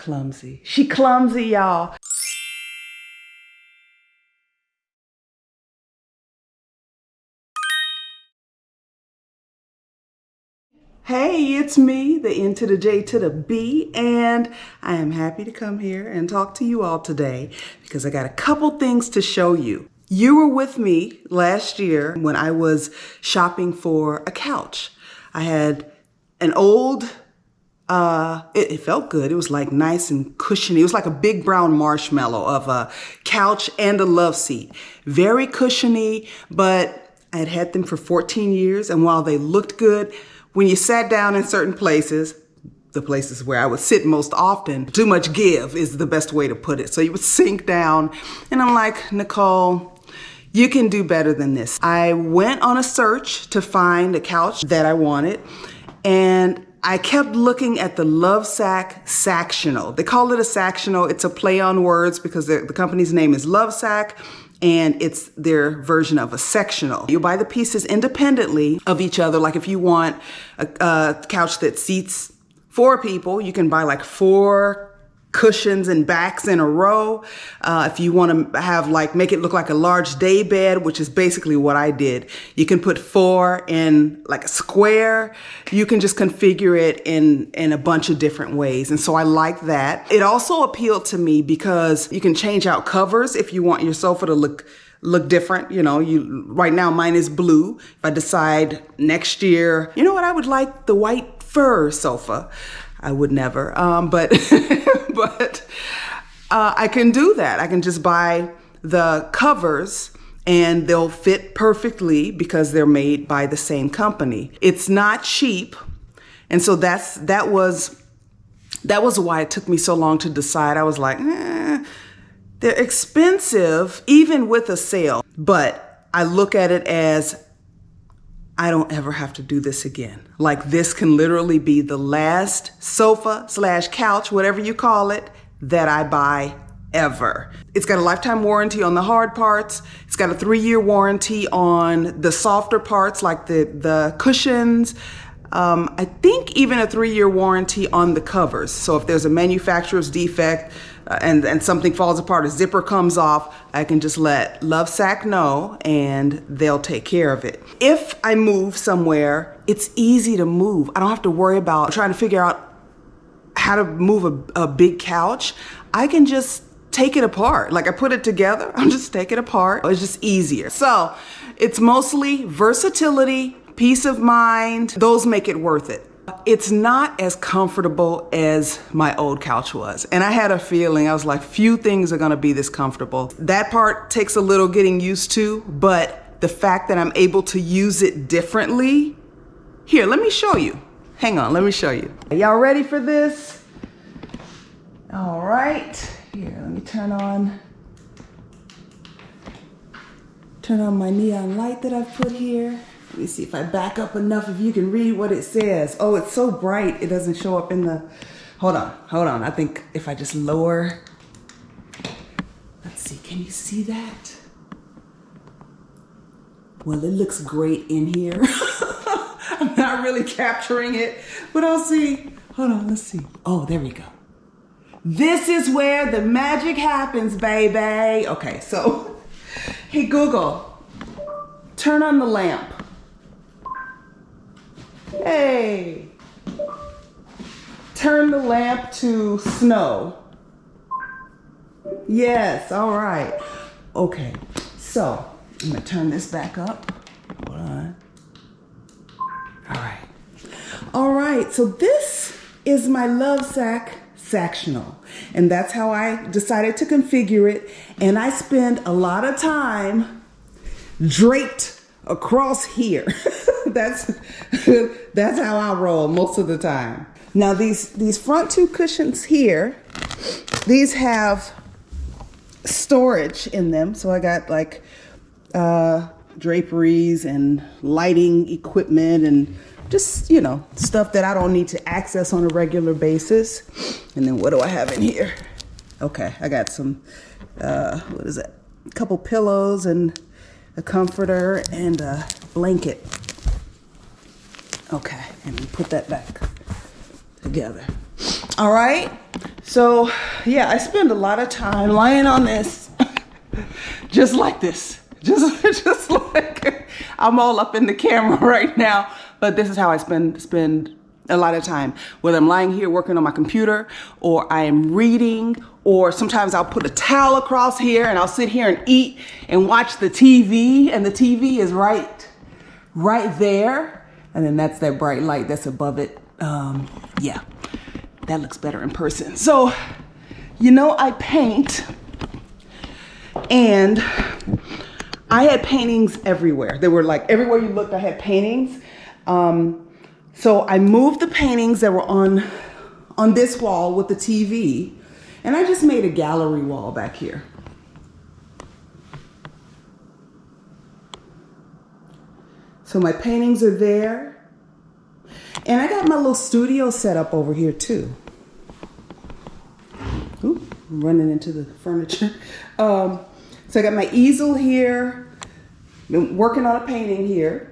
clumsy. She clumsy, y'all. Hey, it's me, the N to the J to the B, and I am happy to come here and talk to you all today because I got a couple things to show you. You were with me last year when I was shopping for a couch. I had an old, it felt good. It was like nice and cushiony. It was like a big brown marshmallow of a couch and a love seat. Very cushiony, but I had had them for 14 years, and while they looked good, when you sat down in certain places, the places where I would sit most often, too much give is the best way to put it. So you would sink down, and I'm like, Nicole, you can do better than this. I went on a search to find a couch that I wanted, and I kept looking at the LoveSac Sactional. They call it a Sactional. It's a play on words because the company's name is LoveSac, and it's their version of a sectional. You buy the pieces independently of each other. Like if you want a couch that seats 4 people, you can buy like 4 cushions and backs in a row. If you want to have make it look like a large day bed, which is basically what I did, you can put 4 in like a square. You can just configure it in a bunch of different ways. And so I like that. It also appealed to me because you can change out covers if you want your sofa to look different. You know, right now mine is blue. If I decide next year, you know what, I would like the white fur sofa. I would never, but I can do that. I can just buy the covers and they'll fit perfectly because they're made by the same company. It's not cheap. And so that was why it took me so long to decide. I was like, they're expensive even with a sale, but I look at it as I don't ever have to do this again. Like this can literally be the last sofa / couch, whatever you call it, that I buy ever. It's got a lifetime warranty on the hard parts. It's got a 3-year warranty on the softer parts like the cushions. I think even a 3-year warranty on the covers. So if there's a manufacturer's defect and something falls apart, a zipper comes off, I can just let LoveSac know and they'll take care of it. If I move somewhere, it's easy to move. I don't have to worry about trying to figure out how to move a big couch. I can just take it apart. Like I put it together, I'll just take it apart. It's just easier. So it's mostly versatility, peace of mind. Those make it worth it. It's not as comfortable as my old couch was. And I had a feeling, I was like, few things are gonna be this comfortable. That part takes a little getting used to, but the fact that I'm able to use it differently. Here, let me show you. Hang on, let me show you. Are y'all ready for this? All right, here, let me turn on my neon light that I've put here. Let me see if I back up enough if you can read what it says. Oh, it's so bright, it doesn't show up in the, hold on. I think if I just lower, let's see, can you see that? Well, it looks great in here. I'm not really capturing it, but I'll see. Hold on, let's see. Oh, there we go. This is where the magic happens, baby. Okay, so, hey Google, turn on the lamp. Hey, turn the lamp to snow. Yes, all right. Okay, so I'm gonna turn this back up. Hold on. All right, so this is my LoveSac Sactional, and that's how I decided to configure it. And I spend a lot of time draped across here. That's how I roll most of the time. Now these front 2 cushions here, these have storage in them. So I got like draperies and lighting equipment and just, you know, stuff that I don't need to access on a regular basis. And then what do I have in here? Okay, I got some, what is that? A couple pillows and a comforter and a blanket. Okay, and we put that back together. All right, So yeah, I spend a lot of time lying on this, just like this, just like I'm all up in the camera right now. But this is how I spend a lot of time, whether I'm lying here working on my computer, or I am reading, or sometimes I'll put a towel across here and I'll sit here and eat and watch the TV, and the TV is right there, and then that's that bright light that's above it. Yeah, that looks better in person. So, you know, I paint, and I had paintings everywhere. They were like everywhere you looked, I had paintings. So I moved the paintings that were on this wall with the TV, and I just made a gallery wall back here. So my paintings are there, and I got my little studio set up over here too. Ooh, I'm running into the furniture. So I got my easel here, been working on a painting here.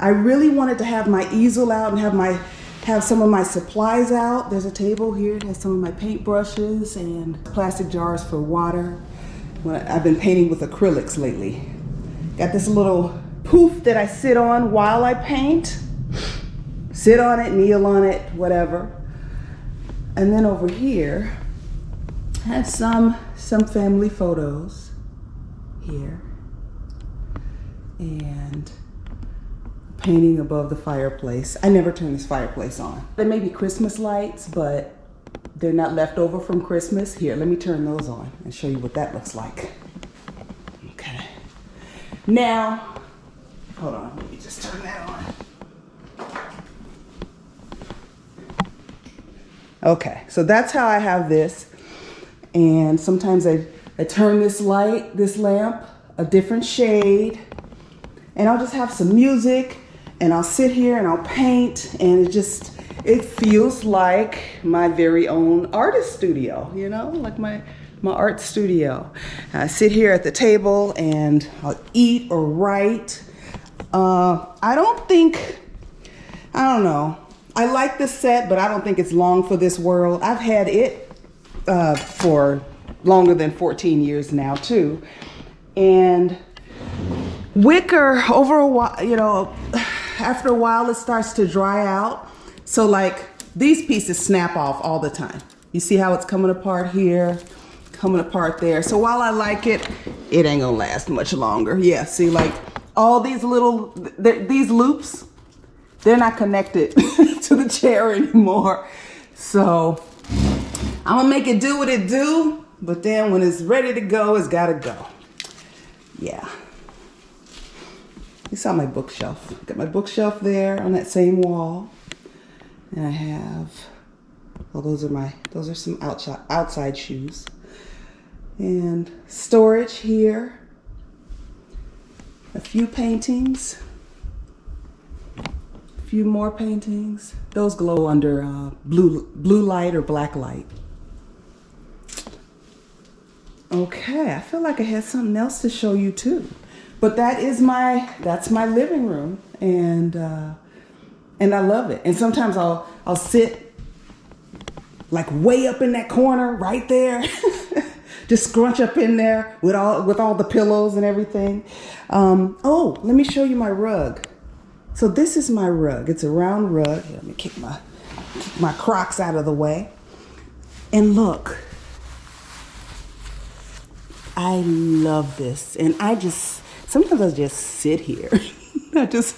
I really wanted to have my easel out and have some of my supplies out. There's a table here, it has some of my paint brushes and plastic jars for water. I've been painting with acrylics lately. Got this little poof that I sit on while I paint. Sit on it, kneel on it, whatever. And then over here, I have some family photos here. And painting above the fireplace. I never turn this fireplace on. There may be Christmas lights, but they're not left over from Christmas. Here, let me turn those on and show you what that looks like. Okay. Now, hold on, let me just turn that on. Okay, so that's how I have this. And sometimes I turn this lamp, a different shade, and I'll just have some music, and I'll sit here and I'll paint, and it feels like my very own artist studio, you know, like my art studio. I sit here at the table and I'll eat or write. I don't know. I like this set, but I don't think it's long for this world. I've had it for longer than 14 years now too. And wicker, over a while, you know, after a while it starts to dry out. So like these pieces snap off all the time. You see how it's coming apart here, coming apart there. So while I like it, it ain't gonna last much longer. Yeah, see, like all these these loops, they're not connected to the chair anymore. So I'm gonna make it do what it do, but then when it's ready to go, it's gotta go. Yeah. You saw my bookshelf. Got my bookshelf there on that same wall. And I have, well, those are some outside shoes. And storage here. A few paintings. A few more paintings. Those glow under blue light or black light. Okay, I feel like I had something else to show you too. But that's my living room, and I love it. And sometimes I'll sit like way up in that corner right there, just scrunch up in there with all the pillows and everything. Oh, let me show you my rug. So this is my rug. It's a round rug. Let me kick my Crocs out of the way. And look, I love this. And sometimes I just sit here. I just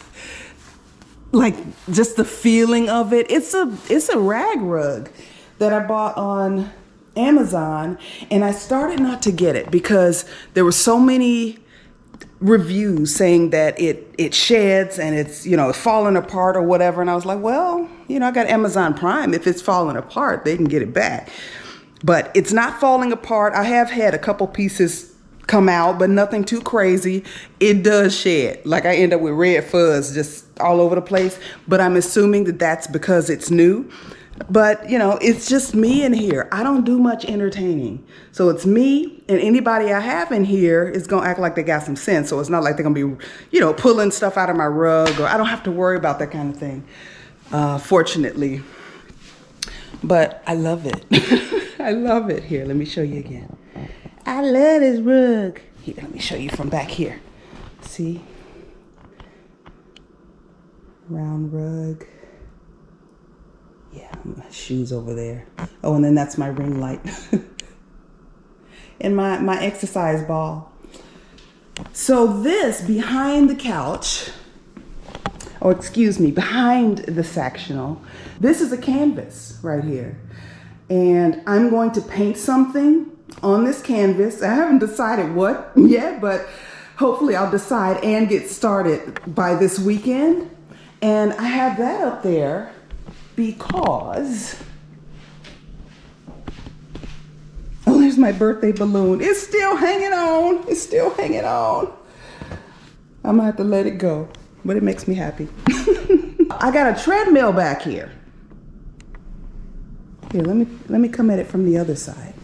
the feeling of it. It's a rag rug that I bought on Amazon, and I started not to get it because there were so many reviews saying that it sheds and it's, you know, falling apart or whatever. And I was like, well, you know, I got Amazon Prime. If it's falling apart, they can get it back. But it's not falling apart. I have had a couple pieces come out, but nothing too crazy. It does shed. Like I end up with red fuzz just all over the place. But I'm assuming that that's because it's new. But, you know, it's just me in here. I don't do much entertaining. So it's me, and anybody I have in here is going to act like they got some sense. So it's not like they're going to be, you know, pulling stuff out of my rug, or I don't have to worry about that kind of thing, fortunately. but I love it. I love it. Here, let me show you again. I love this rug. Here, let me show you from back here. See? Round rug. Yeah, my shoes over there. Oh, and then that's my ring light. And my exercise ball. So this behind the couch, or excuse me, behind the Sactional, this is a canvas right here. And I'm going to paint something on this canvas. I haven't decided what yet, but hopefully I'll decide and get started by this weekend. And I have that up there because, oh, there's my birthday balloon. It's still hanging on. It's still hanging on. I'm gonna have to let it go, but it makes me happy. I got a treadmill back here. Here, let me come at it from the other side.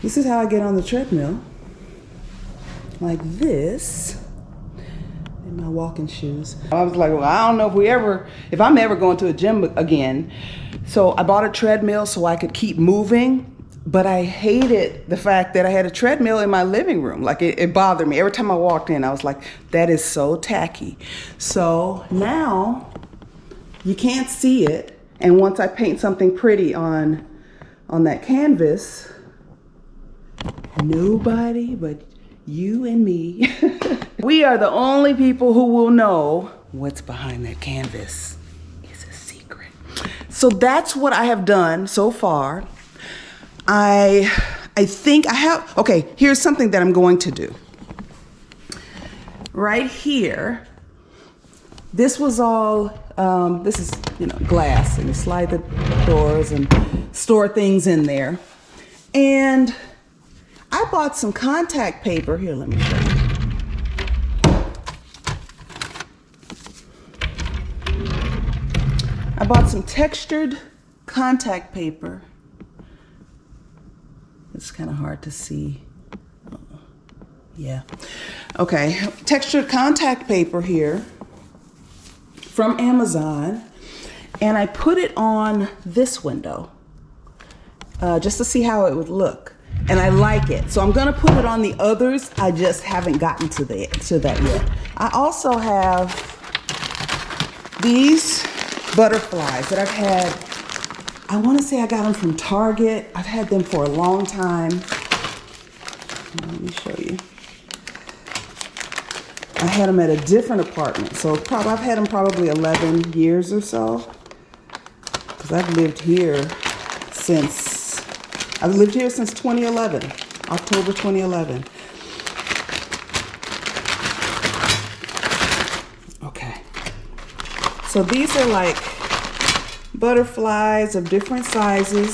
This is how I get on the treadmill. Like this. In my walking shoes. I was like, well, I don't know if I'm ever going to a gym again. So I bought a treadmill so I could keep moving. But I hated the fact that I had a treadmill in my living room. Like it bothered me. Every time I walked in, I was like, that is so tacky. So now you can't see it. And once I paint something pretty on that canvas, nobody but you and me. We are the only people who will know what's behind that canvas. It's a secret. So that's what I have done so far. I think I have, okay, here's something that I'm going to do. Right here, this was all, this is, glass, and you slide the doors and store things in there. And I bought some contact paper. Here, let me show you. I bought some textured contact paper. It's kind of hard to see. Yeah. Okay. Textured contact paper here from Amazon. And I put it on this window just to see how it would look. And I like it. So I'm going to put it on the others. I just haven't gotten to that yet. I also have these butterflies that I've had. I want to say I got them from Target. I've had them for a long time. Let me show you. I had them at a different apartment. So I've had them probably 11 years or so. Because I've lived here since 2011, October 2011. Okay. So these are like butterflies of different sizes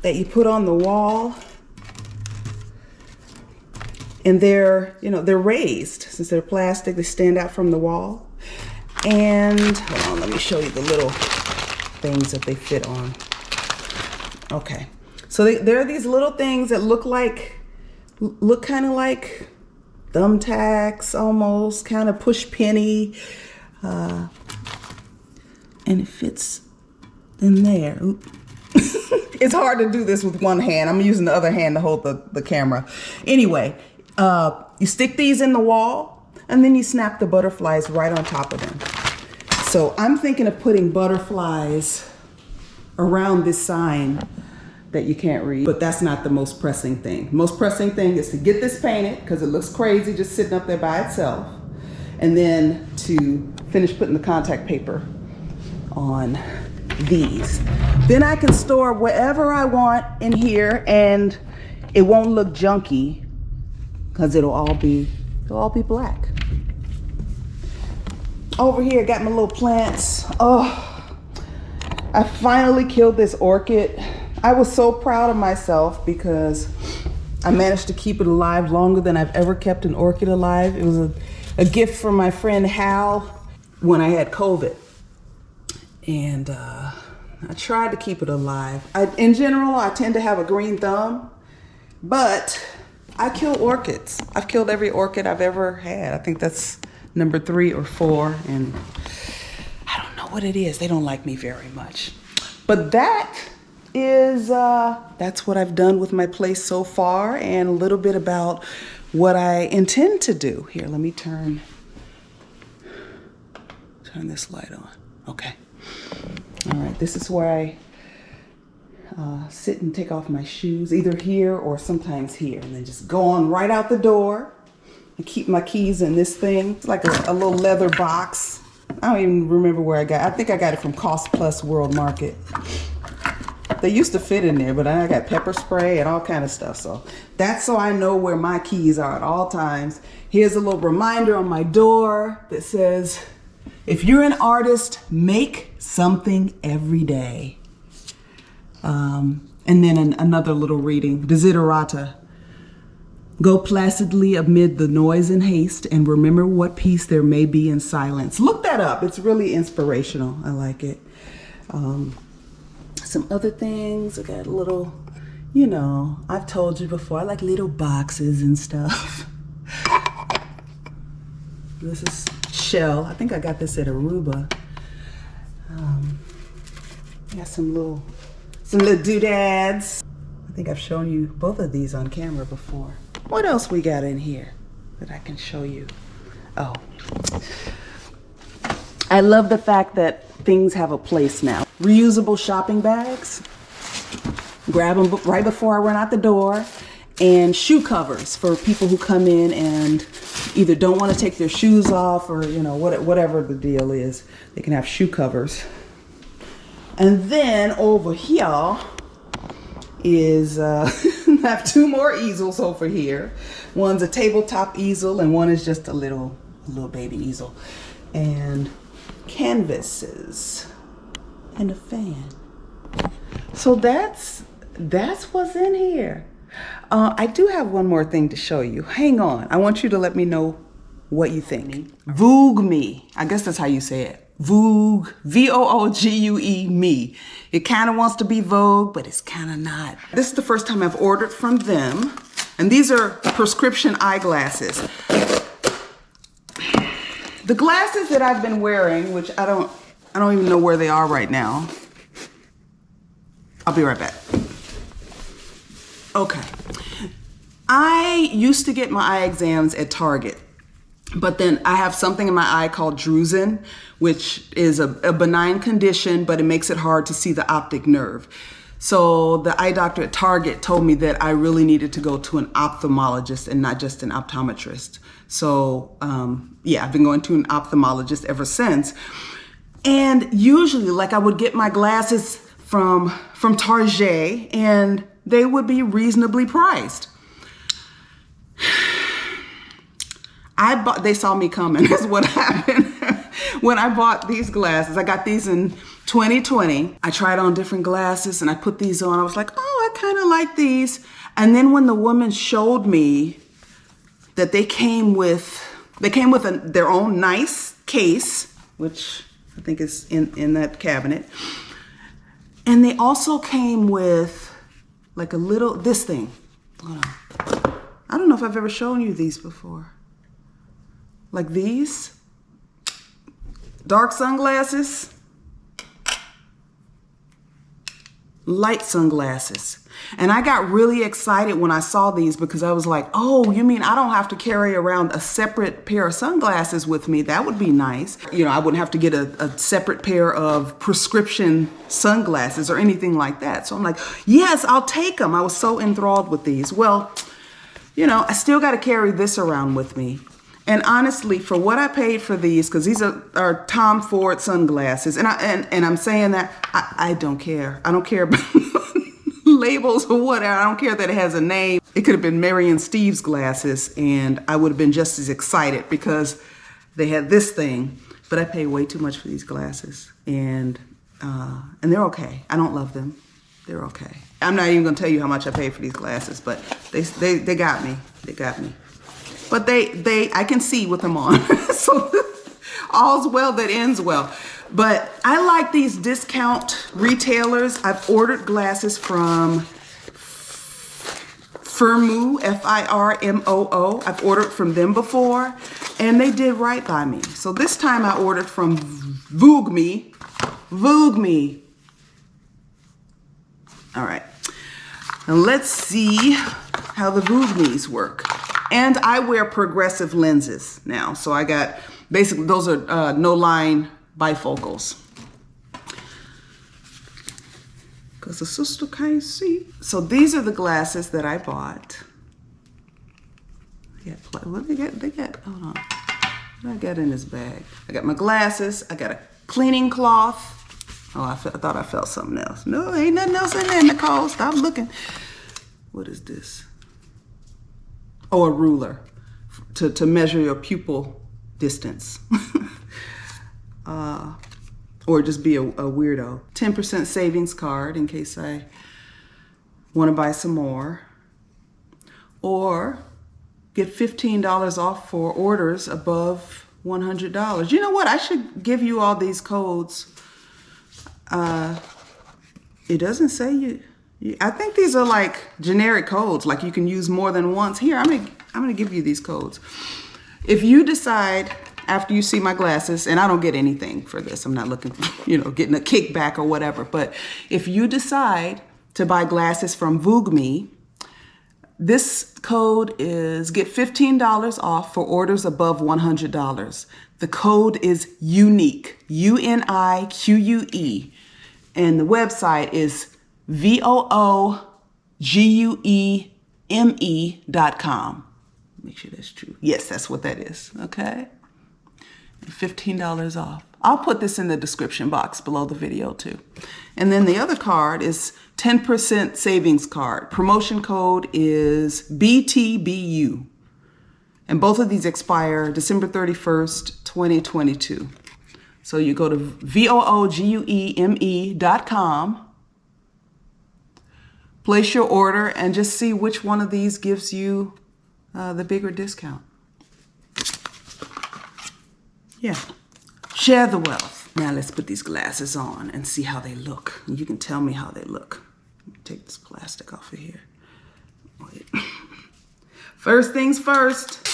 that you put on the wall. And they're raised. Since they're plastic, they stand out from the wall. And hold on, let me show you the little things that they fit on. Okay, so there are these little things that look kind of like thumbtacks almost, kind of push penny, and it fits in there. It's hard to do this with one hand. I'm using the other hand to hold the camera. Anyway, you stick these in the wall and then you snap the butterflies right on top of them. So I'm thinking of putting butterflies around this sign that you can't read, but that's not the most pressing thing. Most pressing thing is to get this painted because it looks crazy just sitting up there by itself, and then to finish putting the contact paper on these. Then I can store whatever I want in here and it won't look junky because it'll all be black. Over here, I got my little plants. Oh, I finally killed this orchid. I was so proud of myself because I managed to keep it alive longer than I've ever kept an orchid alive. It was a gift from my friend Hal when I had COVID. And I tried to keep it alive. In general, I tend to have a green thumb, but I kill orchids. I've killed every orchid I've ever had. I think that's number 3 or 4, and I don't know what it is. They don't like me very much. But that is, that's what I've done with my place so far, and a little bit about what I intend to do. Here, let me turn this light on. Okay. All right, this is where I sit and take off my shoes, either here or sometimes here, and then just go on right out the door and keep my keys in this thing. It's like a little leather box. I don't even remember where I got it. I think I got it from Cost Plus World Market. They used to fit in there, but I got pepper spray and all kind of stuff. So that's so I know where my keys are at all times. Here's a little reminder on my door that says, if you're an artist, make something every day. And then another little reading, Desiderata. Go placidly amid the noise and haste and remember what peace there may be in silence. Look that up. It's really inspirational. I like it. Some other things. I got a little, you know, I've told you before, I like little boxes and stuff. This is shell. I think I got this at Aruba. Got some little doodads. I think I've shown you both of these on camera before. What else we got in here that I can show you? Oh, I love the fact that things have a place now. Reusable shopping bags. Grab them right before I run out the door. And shoe covers for people who come in and either don't want to take their shoes off or, you know, whatever the deal is. They can have shoe covers. And then over here is, I have 2 more easels over here. One's a tabletop easel and one is just a little baby easel. And canvases and a fan. So that's what's in here. I do have one more thing to show you. Hang on. I want you to let me know what you think. Voogueme. I guess that's how you say it. Vogue, V-O-O-G-U-E, me. It kind of wants to be Vogue, but it's kind of not. This is the first time I've ordered from them. And these are prescription eyeglasses. The glasses that I've been wearing, which I don't even know where they are right now. I'll be right back. Okay. I used to get my eye exams at Target. But then I have something in my eye called drusen, which is a benign condition, but it makes it hard to see the optic nerve. So the eye doctor at Target told me that I really needed to go to an ophthalmologist and not just an optometrist. So yeah, I've been going to an ophthalmologist ever since. And usually, like, I would get my glasses from Target and they would be reasonably priced. They saw me coming, is what happened. When I bought these glasses, I got these in 2020. I tried on different glasses and I put these on. I was like, oh, I kind of like these. And then when the woman showed me that they came with their own nice case, which I think is in that cabinet. And they also came with like this thing. Hold on. I don't know if I've ever shown you these before. Like these dark sunglasses, light sunglasses. And I got really excited when I saw these because I was like, oh, you mean I don't have to carry around a separate pair of sunglasses with me? That would be nice. You know, I wouldn't have to get a separate pair of prescription sunglasses or anything like that. So I'm like, yes, I'll take them. I was so enthralled with these. Well, you know, I still got to carry this around with me. And honestly, for what I paid for these, because these are Tom Ford sunglasses, and I'm saying that I don't care. I don't care about labels or whatever. I don't care that it has a name. It could have been Mary and Steve's glasses, and I would have been just as excited because they had this thing. But I paid way too much for these glasses, and they're okay. I don't love them. They're okay. I'm not even gonna tell you how much I paid for these glasses, but they got me. They got me. But I can see with them on. So all's well that ends well. But I like these discount retailers. I've ordered glasses from Firmoo, F-I-R-M-O-O. I've ordered from them before. And they did right by me. So this time I ordered from Voogueme. Voogueme. All right. And let's see how the Vooguemes work. And I wear progressive lenses now. So I got, basically, those are no line bifocals. Because the sister can't see. So these are the glasses that I bought. What they got, hold on. What I got in this bag? I got my glasses. I got a cleaning cloth. Oh, I thought I felt something else. No, ain't nothing else in there, Nicole. Stop looking. What is this? Oh, a ruler to measure your pupil distance. Or just be a weirdo. 10% savings card in case I want to buy some more. Or get $15 off for orders above $100. You know what? I should give you all these codes. It doesn't say I think these are like generic codes, like you can use more than once. Here, I'm gonna give you these codes. If you decide after you see my glasses, and I don't get anything for this, I'm not looking for, getting a kickback or whatever, but if you decide to buy glasses from Voogueme, this code is get $15 off for orders above $100. The code is UNIQUE, UNIQUE, and the website is VOOGUEME.com. Make sure that's true. Yes, that's what that is. Okay. $15 off. I'll put this in the description box below the video too. And then the other card is 10% savings card. Promotion code is BTBU. And both of these expire December 31st, 2022. So you go to VOOGUEME.com, place your order, and just see which one of these gives you the bigger discount. Yeah. Share the wealth. Now let's put these glasses on and see how they look. You can tell me how they look. Let me take this plastic off of here. Wait. First things first.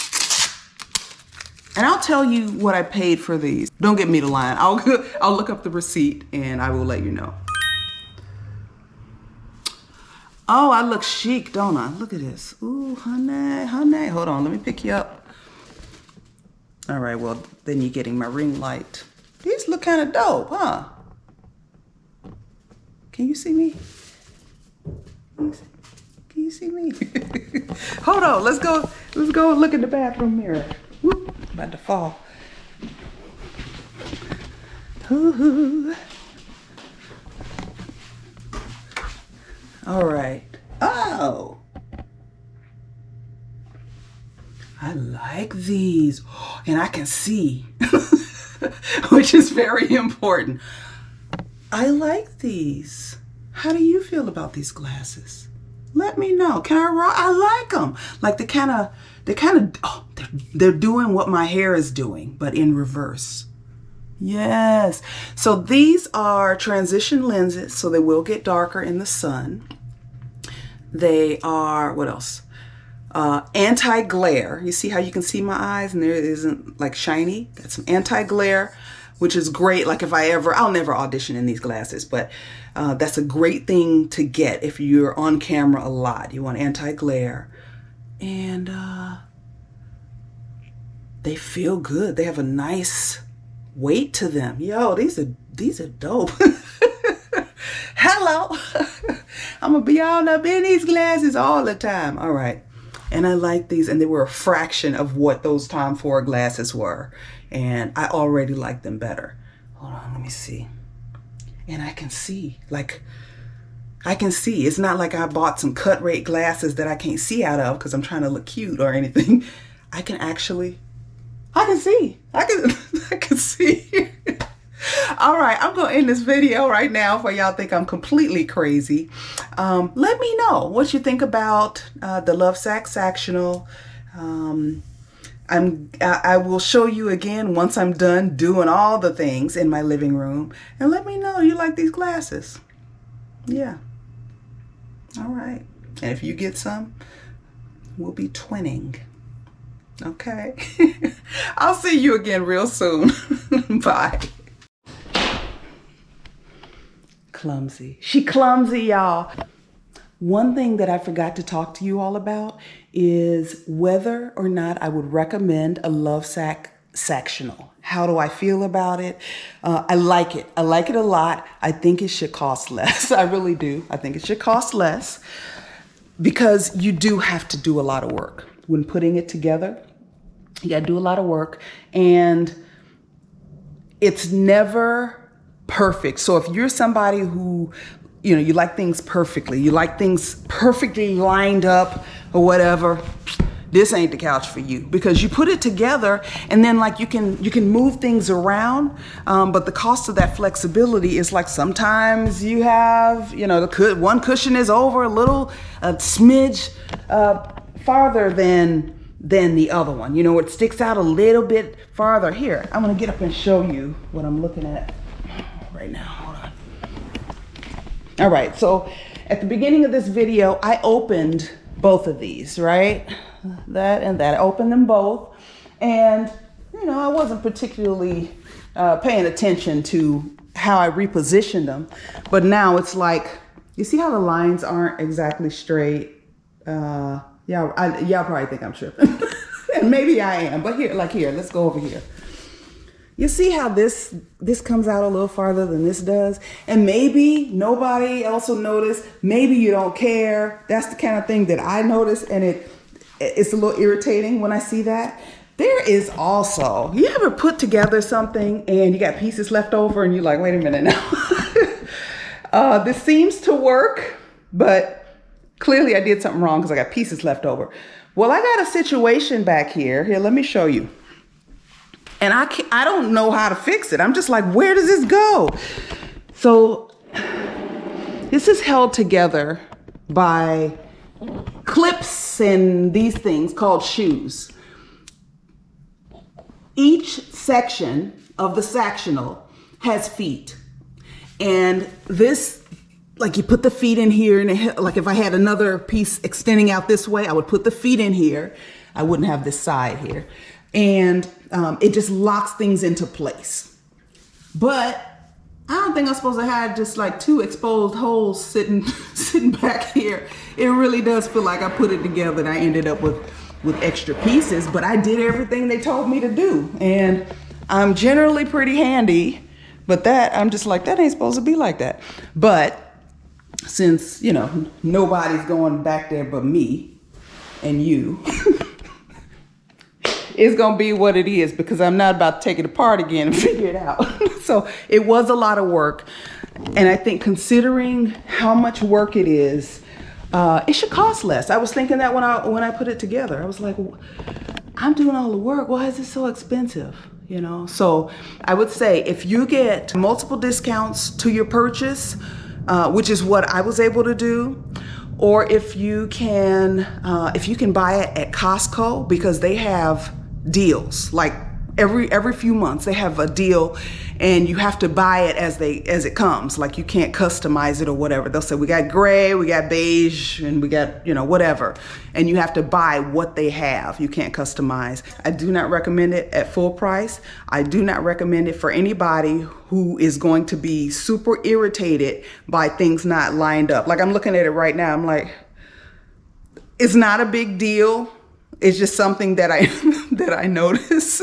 And I'll tell you what I paid for these. Don't get me to lie. I'll look up the receipt and I will let you know. Oh, I look chic, don't I? Look at this. Ooh, honey. Hold on, let me pick you up. All right, well, then you're getting my ring light. These look kind of dope, huh? Can you see me? Can you see me? Hold on, let's go and look in the bathroom mirror. Whoop, about to fall. Ooh. All right. Oh, I like these. And I can see, which is very important. I like these. How do you feel about these glasses? Let me know. I like them. Like they're doing what my hair is doing, but in reverse. Yes. So these are transition lenses, so they will get darker in the sun. They are, what else? Anti-glare. You see how you can see my eyes and there isn't like shiny? Got some anti-glare, which is great. Like I'll never audition in these glasses, but that's a great thing to get if you're on camera a lot. You want anti-glare. And they feel good. They have a nice weight to them. Yo, these are dope. Hello. I'm gonna be all up in these glasses all the time. All right. And I like these, and they were a fraction of what those Tom Ford glasses were. And I already like them better. Hold on, let me see. And I can see, It's not like I bought some cut rate glasses that I can't see out of because I'm trying to look cute or anything. I can see. I can see. All right, I'm going to end this video right now before y'all think I'm completely crazy. Let me know what you think about the LoveSac Sactional. I will show you again once I'm done doing all the things in my living room. And let me know you like these glasses. Yeah. All right. And if you get some, we'll be twinning. Okay. I'll see you again real soon. Bye. Clumsy. She clumsy, y'all. One thing that I forgot to talk to you all about is whether or not I would recommend a LoveSac sectional. How do I feel about it? I like it. I like it a lot. I think it should cost less. I really do. I think it should cost less because you do have to do a lot of work when putting it together. You got to do a lot of work, and it's never perfect. So if you're somebody who, you like things perfectly, you like things perfectly lined up or whatever, this ain't the couch for you, because you put it together and then like you can move things around, but the cost of that flexibility is like sometimes you have, one cushion is over a smidge farther than the other one. It sticks out a little bit farther. Here, I'm gonna get up and show you what I'm looking at right now. Hold on. All right, so at the beginning of this video, I opened both of these, right? That and that. I opened them both, and I wasn't particularly paying attention to how I repositioned them, but now it's like, you see how the lines aren't exactly straight? Y'all probably think I'm tripping, and maybe I am, but here, let's go over here. You see how this comes out a little farther than this does? And maybe nobody else will notice. Maybe you don't care. That's the kind of thing that I notice, and it's a little irritating when I see that. There is also, you ever put together something and you got pieces left over and you're like, wait a minute now. This seems to work, but clearly I did something wrong because I got pieces left over. Well, I got a situation back here. Here, let me show you. And I don't know how to fix it. I'm just like, where does this go? So this is held together by clips and these things called shoes. Each section of the Sactional has feet. And this, like, you put the feet in here, and like if I had another piece extending out this way, I would put the feet in here. I wouldn't have this side here. And it just locks things into place. But I don't think I'm supposed to have just like two exposed holes sitting back here. It really does feel like I put it together and I ended up with extra pieces, but I did everything they told me to do. And I'm generally pretty handy, but that, I'm just like, that ain't supposed to be like that. But since, nobody's going back there but me and you, it's gonna be what it is, because I'm not about to take it apart again and figure it out. So it was a lot of work. And I think considering how much work it is, it should cost less. I was thinking that when I put it together, I was like, I'm doing all the work. Why is it so expensive? So I would say if you get multiple discounts to your purchase, which is what I was able to do, or if you can buy it at Costco, because they have deals like every few months they have a deal, and you have to buy it as it comes. Like, you can't customize it or whatever. They'll say, we got gray, we got beige, and we got, whatever. And you have to buy what they have. You can't customize. I do not recommend it at full price. I do not recommend it for anybody who is going to be super irritated by things not lined up. Like, I'm looking at it right now. I'm like, it's not a big deal. It's just something that I notice.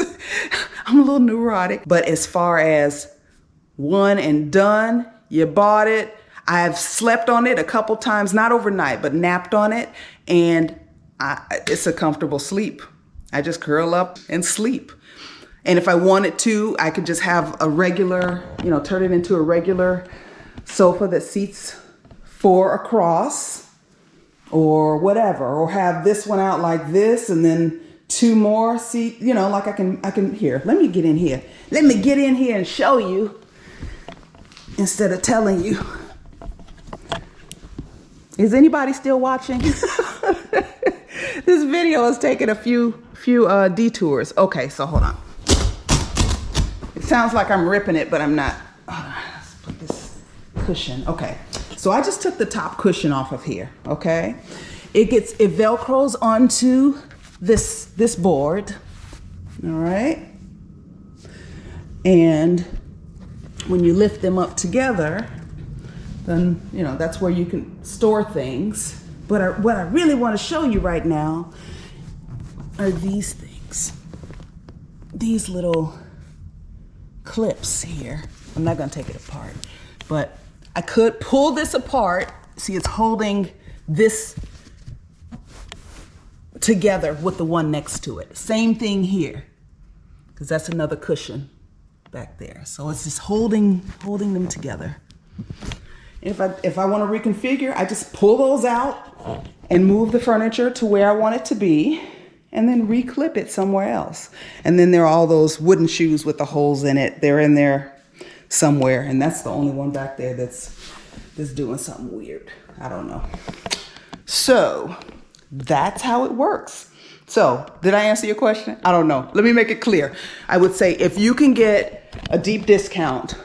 I'm a little neurotic. But as far as one and done, you bought it. I've slept on it a couple times, not overnight, but napped on it. And it's a comfortable sleep. I just curl up and sleep. And if I wanted to, I could just have a regular, turn it into a regular sofa that seats 4 across, or whatever, or have this one out like this, and then 2 more seat, like I can, here, let me get in here. Let me get in here and show you instead of telling you. Is anybody still watching? This video has taken a few detours. Okay, so hold on. It sounds like I'm ripping it, but I'm not. Let's put this cushion. Okay, so I just took the top cushion off of here. Okay, it velcros onto this board, all right? And when you lift them up together, then, you know, that's where you can store things. But what I really want to show you right now are these things. These little clips here. I'm not going to take it apart, but I could pull this apart. See, it's holding this together with the one next to it. Same thing here, because that's another cushion back there. So it's just holding them together. If I want to reconfigure, I just pull those out and move the furniture to where I want it to be, and then reclip it somewhere else. And then there are all those wooden shoes with the holes in it. They're in there somewhere, and that's the only one back there that's doing something weird. I don't know. So that's how it works. So did I answer your question? I don't know. Let me make it clear. I would say if you can get a deep discount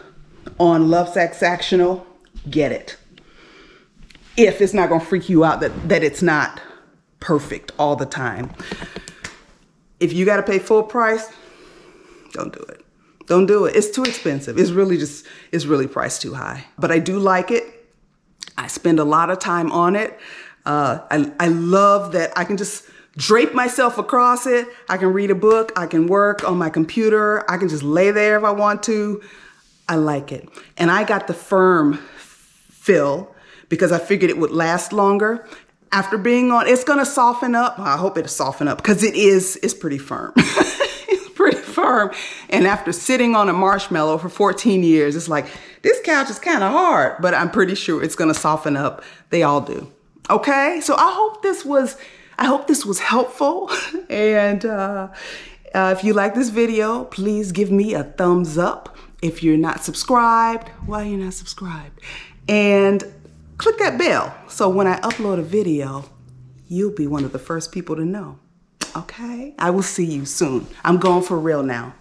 on LoveSac Sactional, get it. If it's not going to freak you out that it's not perfect all the time. If you got to pay full price, don't do it. Don't do it. It's too expensive. It's really priced too high. But I do like it. I spend a lot of time on it. I love that I can just drape myself across it. I can read a book. I can work on my computer. I can just lay there if I want to. I like it. And I got the firm fill because I figured it would last longer. After being on, it's going to soften up. I hope it'll soften up because it's pretty firm. It's pretty firm. And after sitting on a marshmallow for 14 years, it's like, this couch is kind of hard, but I'm pretty sure it's going to soften up. They all do. Okay. So I hope this was helpful. And if you like this video, please give me a thumbs up. If you're not subscribed, why you're not subscribed? And click that bell, so when I upload a video, you'll be one of the first people to know. Okay? I will see you soon. I'm going for real now.